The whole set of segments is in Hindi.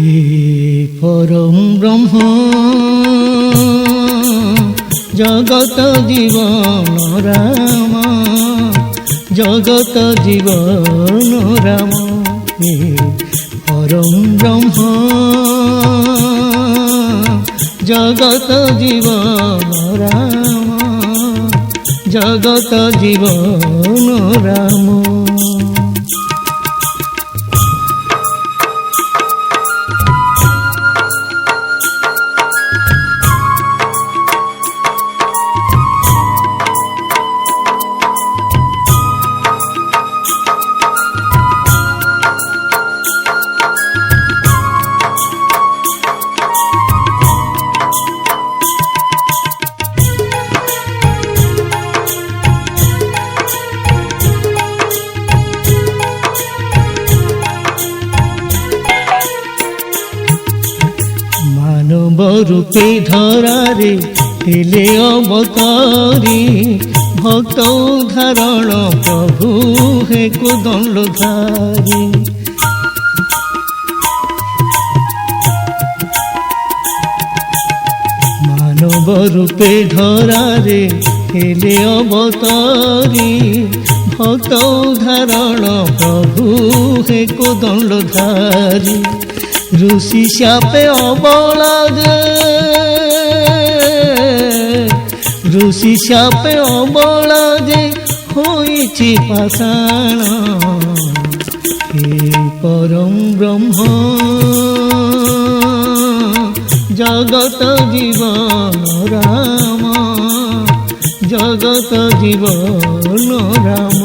हे परम ब्रह्म जगत जीवन राम, जगत जीवन राम। हे परम ब्रह्म जगत जीवन राम, जगत जीवन राम। मानव रूपे धरारे हेले अवतारी, भक्त उदाहरण प्रभु हे कोदंडधारी। मानव रूपे धरारे हेले अवतारी, भक्त उदाहरण प्रभु हे कोदंडधारी। ऋषि शापे अबला जे, ऋषि शापे अबला जे होइछि पाषाण। हे परम ब्रह्म जगत जीवन राम, जगत जीवन राम।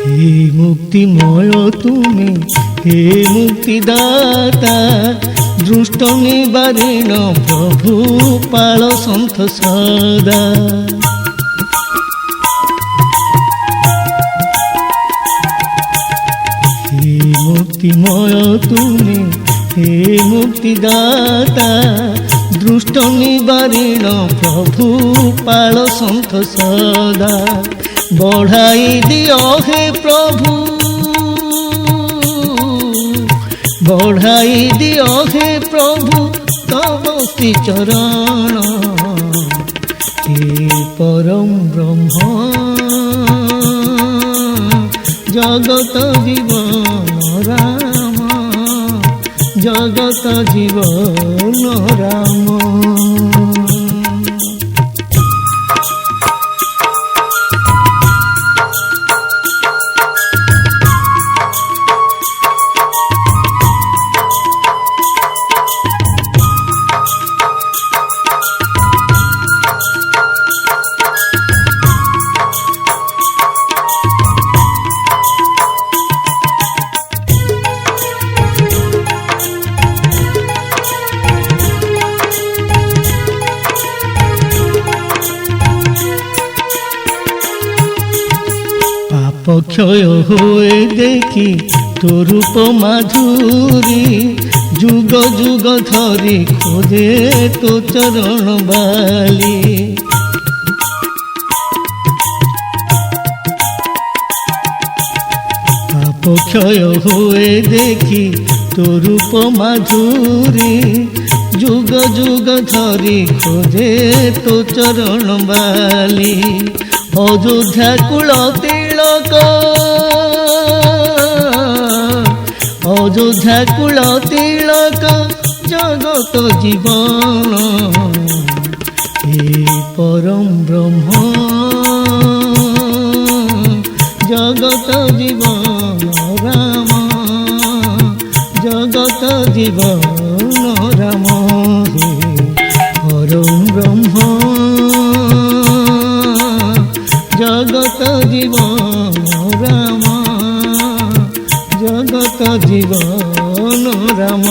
हे मुक्तिमय तुमे हे मुक्तिदाता, दृष्ट निवारण प्रभु पाल सन्थ सदा। हे मुक्तिमय तुमे हे मुक्तिदाता, दृष्ट निवारण प्रभु पाल सन्थ सदा। बढ़ाई दियो हे प्रभु, बढ़ाई दियो हे प्रभु तव श्री चरण। हे परम ब्रह्म जगत जीवन राम, जगत जीवन राम। क्षय हुए देखी तो रूप माधुरी, जुग जुग धरी खोजे तो चरण बाली। पाप क्षय हुए देखी तो रूप माधुरी, जुग जुग धरी खोजे तो चरण बाली। अयोध्या कुल तिलक, अयोध्या कुल तिलक जगत जीवन। हे परम ब्रह्म जगत जीवन राम, जगत जीवन राम। हे परम ब्रह्म जगत जीवन জীবন রাম।